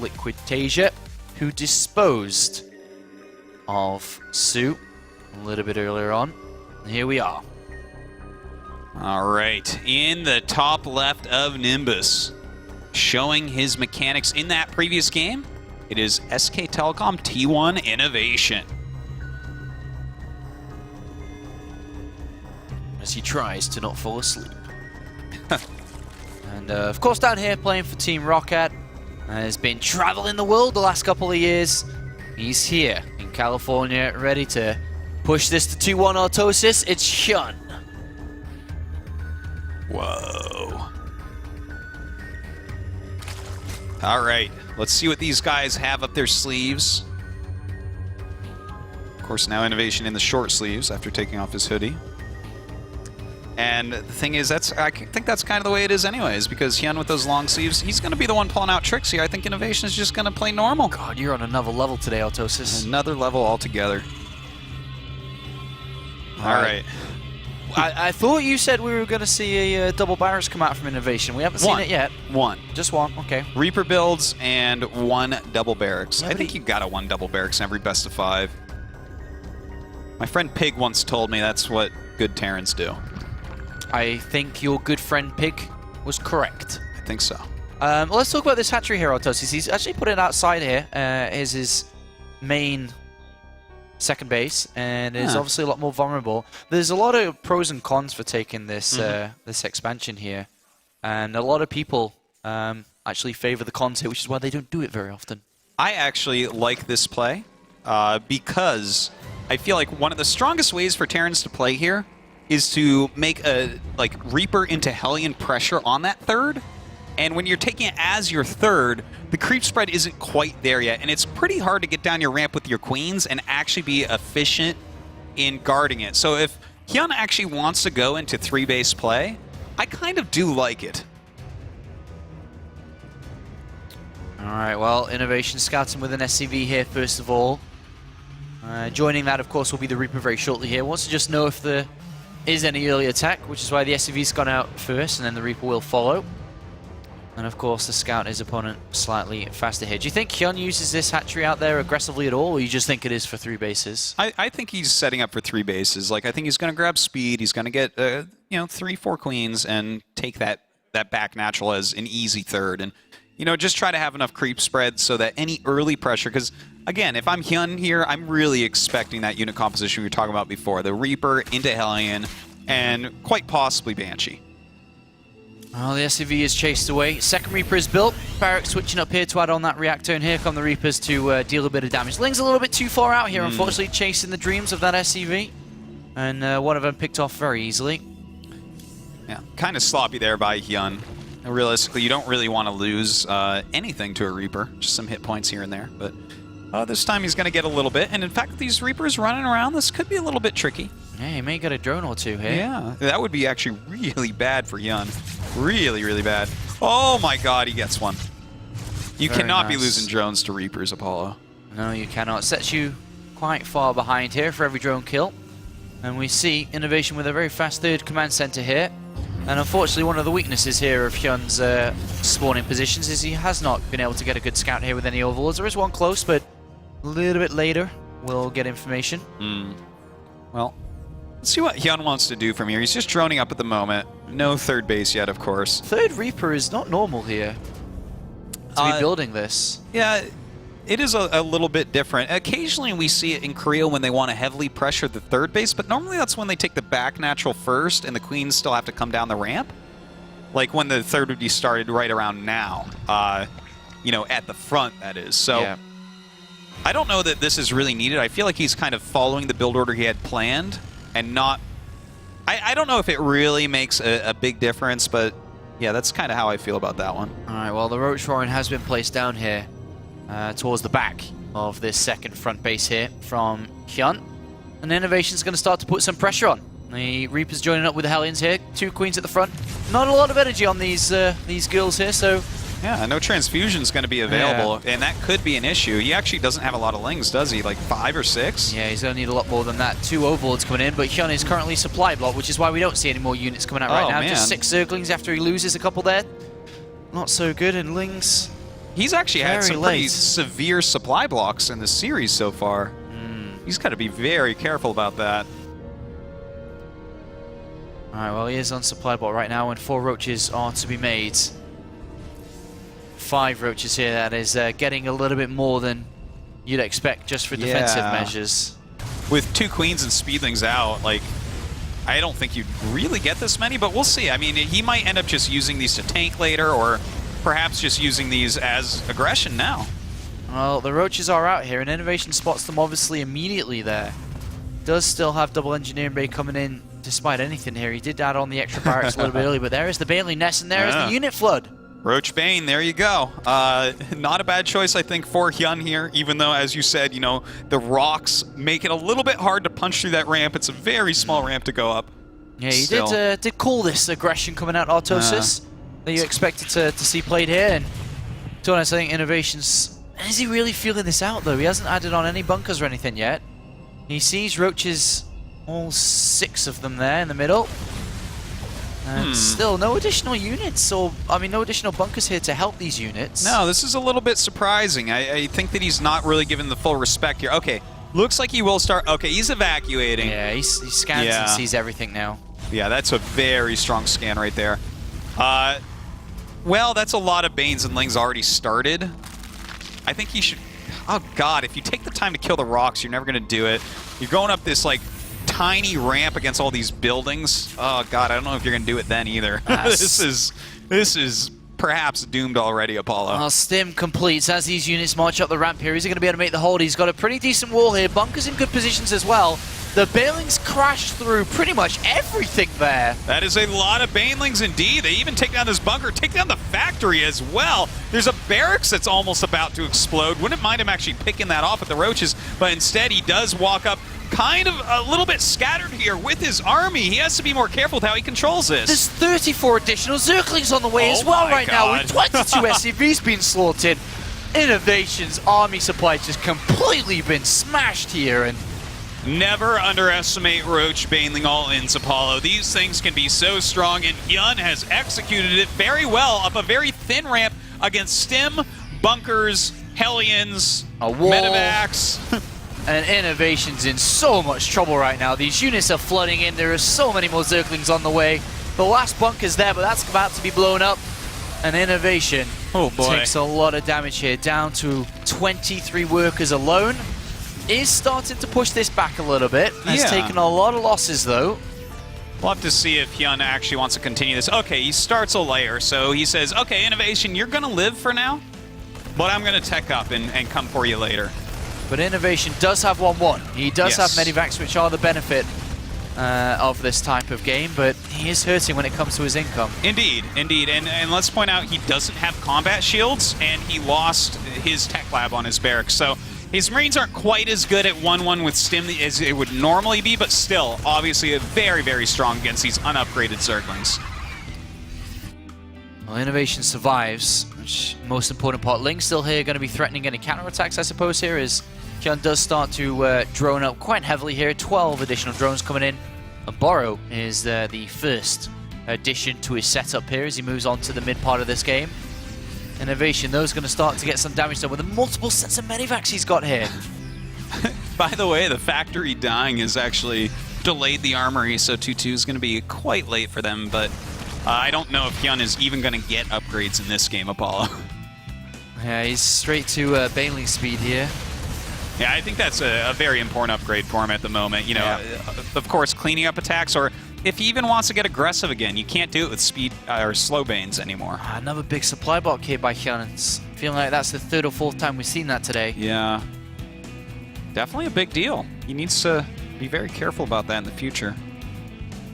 Liquid Tasia, who disposed of Su a little bit earlier on. And here we are. All right, in the top left of Nimbus, showing his mechanics in that previous game, it is SK Telecom T1 INnoVation. As he tries to not fall asleep. And of course down here playing for Team Rocket, has been traveling the world the last couple of years. He's here in California, ready to push this to 2-1 Autosis. It's HyuN. Whoa. All right, let's see what these guys have up their sleeves. Of course, now INnoVation in the short sleeves after taking off his hoodie. And the thing is, I think that's kind of the way it is anyways, because HyuN with those long sleeves, he's going to be the one pulling out tricks here. I think INnoVation is just going to play normal. God, you're on another level today, Autosis. Another level altogether. All right. I thought you said we were going to see a double barracks come out from INnoVation. We haven't seen it yet. One. Just one, okay. Reaper builds and one double barracks. Yeah, I think you got a one double barracks in every best of 5. My friend Pig once told me that's what good Terrans do. I think your good friend Pig was correct. I think so. Let's talk about this hatchery here, Autosis. He's actually put it outside here. Is his main second base, and is obviously a lot more vulnerable. There's a lot of pros and cons for taking this this expansion here, and a lot of people actually favor the cons here, which is why they don't do it very often. I actually like this play because I feel like one of the strongest ways for Terrans to play here is to make a Reaper into Hellion pressure on that third. And when you're taking it as your third, the creep spread isn't quite there yet, and it's pretty hard to get down your ramp with your queens and actually be efficient in guarding it. So if HyuN actually wants to go into 3-base play, I kind of do like it. All right, well, INnoVation scouting with an SCV here first of all. Joining that, of course, will be the Reaper very shortly here. Wants to just know if there is any early attack, which is why the SCV's gone out first, and then the Reaper will follow. And of course, the scout his opponent slightly faster here. Do you think HyuN uses this hatchery out there aggressively at all, or you just think it is for 3 bases? I think he's setting up for 3 bases. I think he's going to grab speed. He's going to get 3-4 queens and take that back natural as an easy third, and just try to have enough creep spread so that any early pressure. Because again, if I'm HyuN here, I'm really expecting that unit composition we were talking about before: the Reaper into Hellion, and quite possibly Banshee. Well, the SCV is chased away. Second Reaper is built. Barracks switching up here to add on that reactor, and here come the Reapers to deal a bit of damage. Ling's a little bit too far out here, unfortunately, chasing the dreams of that SCV. And one of them picked off very easily. Yeah, kind of sloppy there by HyuN. Realistically, you don't really want to lose anything to a Reaper, just some hit points here and there. But this time he's going to get a little bit. And in fact, these Reapers running around, this could be a little bit tricky. Yeah, he may get a drone or two here. Yeah, that would be actually really bad for HyuN. Really, really bad. Oh my god, he gets one. You cannot be losing drones to Reapers, Apollo. No, you cannot. Sets you quite far behind here for every drone kill. And we see INnoVation with a very fast third command center here. And unfortunately, one of the weaknesses here of HyuN's spawning positions is he has not been able to get a good scout here with any overlords. There is one close, but a little bit later we'll get information. Well, let's see what HyuN wants to do from here. He's just droning up at the moment. No 3rd base yet, of course. 3rd Reaper is not normal here to be building this. Yeah, it is a little bit different. Occasionally we see it in Korea when they want to heavily pressure the 3rd base, but normally that's when they take the back natural first and the queens still have to come down the ramp. Like when the 3rd would be started right around now. At the front, that is. So yeah. I don't know that this is really needed. I feel like he's kind of following the build order he had planned and not... I don't know if it really makes a big difference, but yeah, that's kind of how I feel about that one. All right, well, the Roach Roaring has been placed down here towards the back of this second front base here from HyuN. And INnoVation's going to start to put some pressure on. The Reaper's joining up with the Hellions here. 2 queens at the front. Not a lot of energy on these girls here, so... Yeah, no transfusion's going to be available, and that could be an issue. He actually doesn't have a lot of lings, does he? Like 5 or 6? Yeah, he's going to need a lot more than that. 2 overlords coming in, but HyuN is currently supply block, which is why we don't see any more units coming out right now. Man. Just 6 Zerglings after he loses a couple there. Not so good, and lings He's actually had Very some pretty late. severe supply blocks in the series so far. He's got to be very careful about that. Alright, well, he is on supply bot right now, and 4 roaches are to be made. 5 roaches here, that is getting a little bit more than you'd expect just for defensive measures. With 2 queens and speedlings out, like, I don't think you'd really get this many, but we'll see. I mean, he might end up just using these to tank later, or perhaps just using these as aggression now. Well, the roaches are out here, and INnoVation spots them obviously immediately there. Does still have double engineering bay coming in despite anything here. He did add on the extra barracks a little bit early, but there is the Baneling Nest, and there is the unit flood. Roach Bane, there you go. Not a bad choice, I think, for HyuN here, even though, as you said, you know, the rocks make it a little bit hard to punch through that ramp. It's a very small ramp to go up. Yeah, he did call this aggression coming out Artosis that you expected to see played here, and to be honest, I think INnoVation's... Is he really feeling this out, though? He hasn't added on any bunkers or anything yet. He sees roaches, all 6 of them there in the middle. And still, no additional units, or, I mean, no additional bunkers here to help these units. No, this is a little bit surprising. I think that he's not really given the full respect here. Okay, looks like he will start. Okay, he's evacuating. Yeah, he scans and sees everything now. Yeah, that's a very strong scan right there. Well, that's a lot of Banes and Lings already started. I think he should... Oh, God, if you take the time to kill the rocks, you're never going to do it. You're going up this, like, tiny ramp against all these buildings. Oh, God, I don't know if you're going to do it then either. This is perhaps doomed already, Apollo. Well, Stim completes as these units march up the ramp here. Is he going to be able to make the hold? He's got a pretty decent wall here. Bunkers in good positions as well. The Banelings crash through pretty much everything there. That is a lot of Banelings indeed. They even take down this bunker, take down the factory as well. There's a barracks that's almost about to explode. Wouldn't mind him actually picking that off with the roaches, but instead he does walk up kind of a little bit scattered here with his army. He has to be more careful with how he controls this. There's 34 additional Zerglings on the way as well right now, with 22 SCVs being slaughtered. INnoVation's army supply just completely been smashed here, and never underestimate Roach Baneling all-ins, Apollo. These things can be so strong, and HyuN has executed it very well up a very thin ramp against Stim, bunkers, Hellions, a wall, medevacs. And INnoVation's in so much trouble right now. These units are flooding in. There are so many more Zerglings on the way. The last bunker's there, but that's about to be blown up. And INnoVation takes a lot of damage here, down to 23 workers alone. Is starting to push this back a little bit. Has taken a lot of losses, though. We'll have to see if HyuN actually wants to continue this. Okay, he starts a layer, so he says, okay, INnoVation, you're going to live for now, but I'm going to tech up and come for you later. But INnoVation does have 1-1. He does have medivacs, which are the benefit of this type of game, but he is hurting when it comes to his income. Indeed, indeed. And let's point out, he doesn't have combat shields, and he lost his tech lab on his barracks, so his Marines aren't quite as good at 1-1 with Stim as it would normally be, but still, obviously, very, very strong against these unupgraded Zerglings. Well, INnoVation survives, which most important part. Ling's still here, going to be threatening any counterattacks, I suppose, here, as HyuN does start to drone up quite heavily here. 12 additional drones coming in. And Borrow is the first addition to his setup here as he moves on to the mid part of this game. INnoVation, though, is going to start to get some damage done with the multiple sets of medivacs he's got here. By the way, the factory dying has actually delayed the armory, so 2-2 is going to be quite late for them, but I don't know if HyuN is even going to get upgrades in this game, Apollo. Yeah, he's straight to Baneling speed here. Yeah, I think that's a very important upgrade for him at the moment. You know, of course, cleaning up attacks, or if he even wants to get aggressive again, you can't do it with speed or slow Banes anymore. Another big supply block here by HyuN. It's feeling like that's the 3rd or 4th time we've seen that today. Yeah, definitely a big deal. He needs to be very careful about that in the future.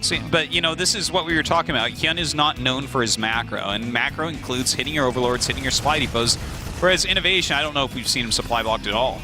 See, but, you know, this is what we were talking about. HyuN is not known for his macro, and macro includes hitting your overlords, hitting your supply depots, whereas INnoVation, I don't know if we've seen him supply blocked at all.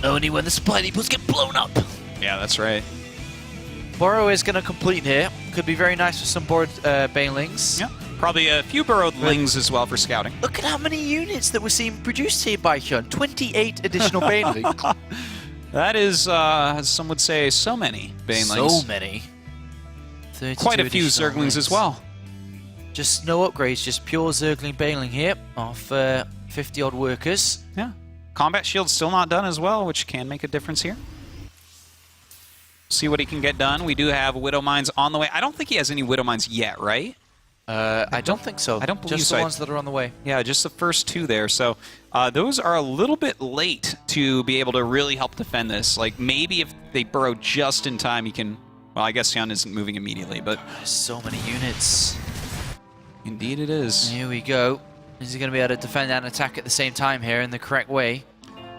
Only when the supply depots get blown up. Yeah, that's right. Burrow is going to complete here. Could be very nice for some board Banelings. Yeah, probably a few burrowed Lings as well for scouting. Look at how many units that we're seeing produced here by HyuN. 28 additional Banelings. That is, as some would say, so many Banelings. So many. Quite a few Zerglings as well. Just no upgrades, just pure Zergling Baneling here off 50-odd workers. Yeah. Combat Shield's still not done as well, which can make a difference here. See what he can get done. We do have Widow Mines on the way. I don't think he has any Widow Mines yet, right? I don't think so. I don't believe just so. the ones that are on the way. Yeah, just the first 2 there. So those are a little bit late to be able to really help defend this. Like, maybe if they burrow just in time, he can... Well, I guess HyuN isn't moving immediately, but... There's so many units. Indeed it is. Here we go. Is he going to be able to defend and attack at the same time here in the correct way?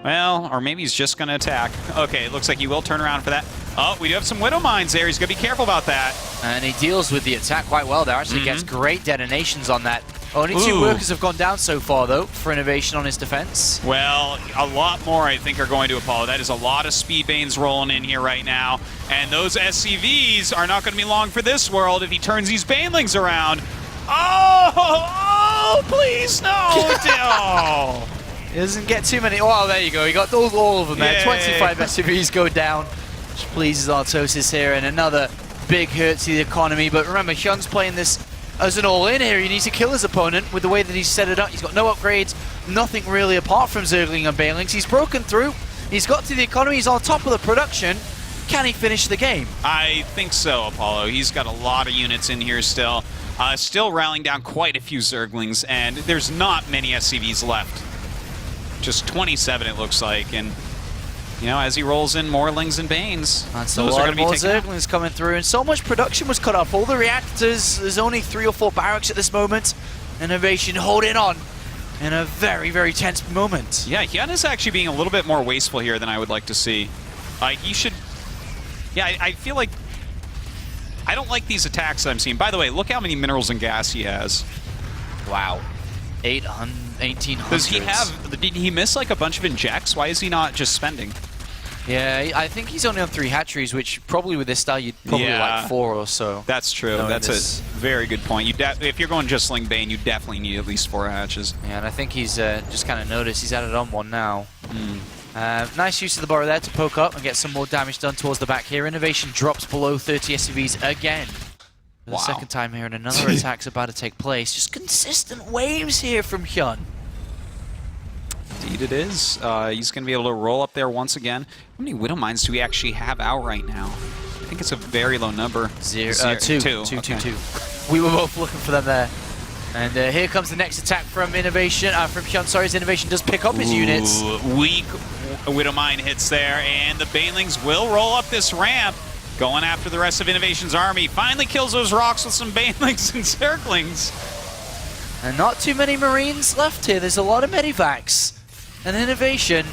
Well, or maybe he's just going to attack. Okay, it looks like he will turn around for that. Oh, we do have some Widow Mines there. He's going to be careful about that. And he deals with the attack quite well there. Actually gets great detonations on that. Only 2 workers have gone down so far, though, for INnoVation on his defense. Well, a lot more, I think, are going to Apollo. That is a lot of Speed Banes rolling in here right now. And those SCVs are not going to be long for this world if he turns these Banelings around. Oh, please, no. No. He doesn't get too many. Oh, there you go. He got all of them there. Yay. 25 SCVs go down, which pleases Artosis here, and another big hurt to the economy. But remember, HyuN's playing this as an all-in here. He needs to kill his opponent with the way that he's set it up. He's got no upgrades, nothing really apart from Zergling and Banelings. He's broken through. He's got to the economy. He's on top of the production. Can he finish the game? I think so, Apollo. He's got a lot of units in here still. Still rallying down quite a few Zerglings, and there's not many SCVs left. Just 27, it looks like, and you know, as he rolls in more Lings and Banes, that's those a lot are going to be more taken out. Zerglings coming through, and so much production was cut off. All the reactors, there's only 3 or 4 barracks at this moment. INnoVation holding on in a very, very tense moment. Yeah, HyuN is actually being a little bit more wasteful here than I would like to see. He should... Yeah, I feel like... I don't like these attacks that I'm seeing. By the way, look how many minerals and gas he has. Wow. 1,800. Does he have... Did he miss like a bunch of injects? Why is he not just spending? Yeah, I think he's only on 3 hatcheries, which probably with this style you'd probably like 4 or so. That's true. That's a very good point. If you're going just Sling Bane, you definitely need at least 4 hatches. Yeah, and I think he's just kind of noticed he's added on 1 now. Nice use of the burrow there to poke up and get some more damage done towards the back here. INnoVation drops below 30 SCVs again. For the second time here, and another attack's about to take place. Just consistent waves here from HyuN. Indeed it is. He's going to be able to roll up there once again. How many Widow Mines do we actually have out right now? I think it's a very low number. Two. Okay. We were both looking for them there. And here comes the next attack from INnoVation, from HyuN, sorry, as INnoVation does pick up his units. Weak Widow Mine hits there, and the Banelings will roll up this ramp, going after the rest of INnoVation's army. Finally kills those rocks with some Banelings and Zerglings. And not too many Marines left here. There's a lot of Medivacs. And INnoVation,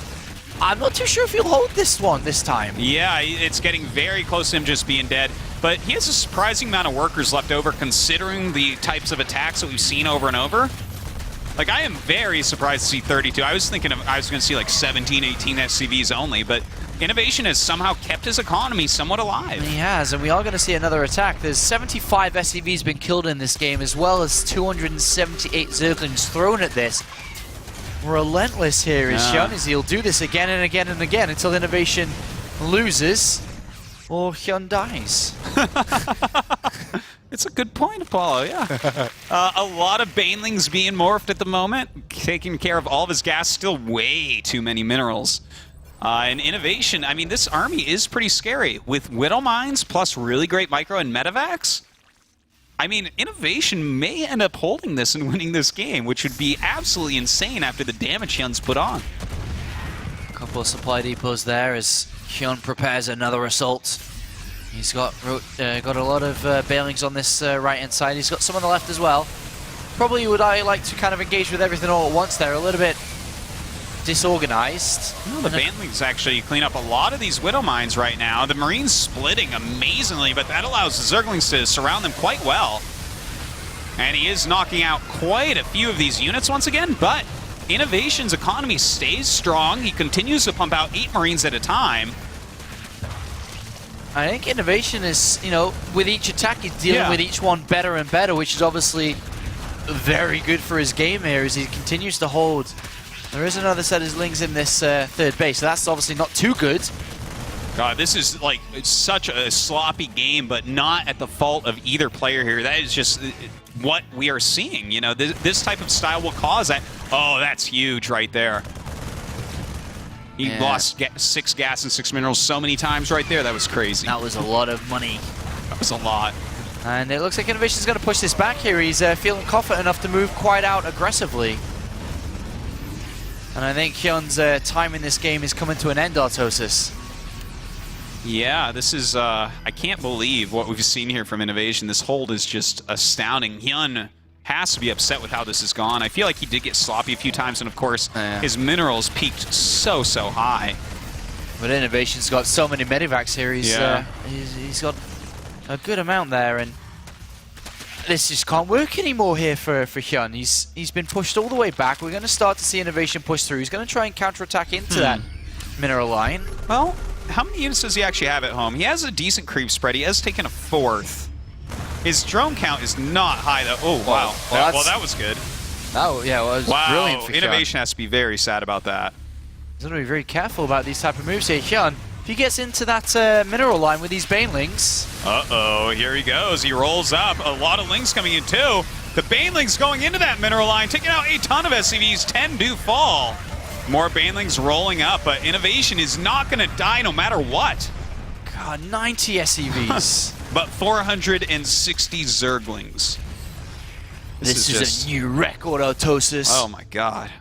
I'm not too sure if he'll hold this one this time. Yeah, it's getting very close to him just being dead. But he has a surprising amount of workers left over considering the types of attacks that we've seen over and over. Like, I am very surprised to see 32. I was thinking I was going to see like 17, 18 SCVs only, but INnoVation has somehow kept his economy somewhat alive. He has, and we are going to see another attack. There's 75 SCVs been killed in this game, as well as 278 Zerglings thrown at this. Relentless here is HyuN, as he'll do this again and again and again until INnoVation loses or HyuN dies. It's a good point, Apollo, yeah. A lot of Banelings being morphed at the moment, taking care of all of his gas, still way too many minerals. And INnoVation, I mean, this army is pretty scary. With Widow Mines plus really great micro and Medivacs, I mean, INnoVation may end up holding this and winning this game, which would be absolutely insane after the damage HyuN's put on. A couple of supply depots there as HyuN prepares another assault. He's got a lot of Banelings on this right-hand side. He's got some on the left as well. Probably would I like to kind of engage with everything all at once there, a little bit disorganized. Well, the Banelings actually clean up a lot of these Widow Mines right now. The Marines splitting amazingly, but that allows the Zerglings to surround them quite well. And he is knocking out quite a few of these units once again, but INnoVation's economy stays strong. He continues to pump out 8 Marines at a time. I think INnoVation is, you know, with each attack, he's dealing with each one better and better, which is obviously very good for his game here as he continues to hold. There is another set of Lings in this third base, so that's obviously not too good. God, this is like such a sloppy game, but not at the fault of either player here. That is just what we are seeing. You know, this type of style will cause that. Oh, that's huge right there. He lost 6 gas and 6 minerals so many times right there. That was crazy. That was a lot of money. That was a lot. And it looks like INnoVation's going to push this back here. He's feeling confident enough to move quite out aggressively. And I think HyuN's time in this game is coming to an end, Artosis. Yeah, this is, I can't believe what we've seen here from INnoVation. This hold is just astounding. HyuN has to be upset with how this has gone. I feel like he did get sloppy a few times, and of course, his minerals peaked so high. But INnoVation's got so many medivacs here. He's got a good amount there, and this just can't work anymore here for HyuN. He's been pushed all the way back. We're going to start to see INnoVation push through. He's going to try and counterattack into that mineral line. Well, how many units does he actually have at home? He has a decent creep spread. He has taken a 4th. His drone count is not high, though. Oh, wow. Well, that was good. Oh, yeah, well, it was brilliant for INnoVation has to be very sad about that. He's got to be very careful about these type of moves here. HyuN, if he gets into that mineral line with these Banelings... Uh-oh, here he goes. He rolls up. A lot of Lings coming in, too. The Banelings going into that mineral line, taking out a ton of SCVs. 10 do fall. More Banelings rolling up, but INnoVation is not going to die no matter what. God, 90 SCVs. But 460 Zerglings. This is a new record, Artosis. Oh my god.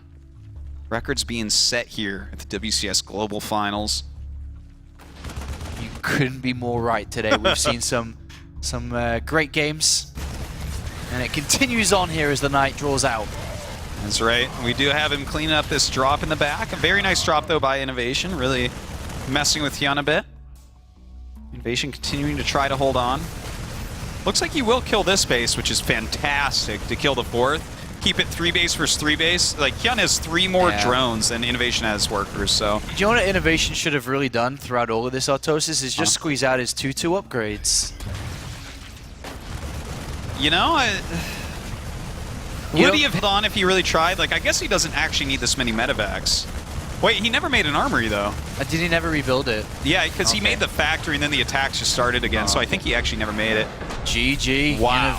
Records being set here at the WCS Global Finals. You couldn't be more right today. We've seen some great games. And it continues on here as the night draws out. That's right. We do have him cleaning up this drop in the back. A very nice drop, though, by INnoVation. Really messing with HyuN a bit. INnoVation continuing to try to hold on. Looks like he will kill this base, which is fantastic to kill the 4th. Keep it 3 base versus 3 base. Like, HyuN has 3 more drones than INnoVation has workers, so... Do you know what INnoVation should have really done throughout all of this, Artosis? Is just squeeze out his 2-2 upgrades. You know, would he have held on if he really tried? Like, I guess he doesn't actually need this many medevacs. Wait, he never made an armory, though. Did he never rebuild it? Yeah, because he made the factory and then the attacks just started again, so I think he actually never made it. GG. Wow.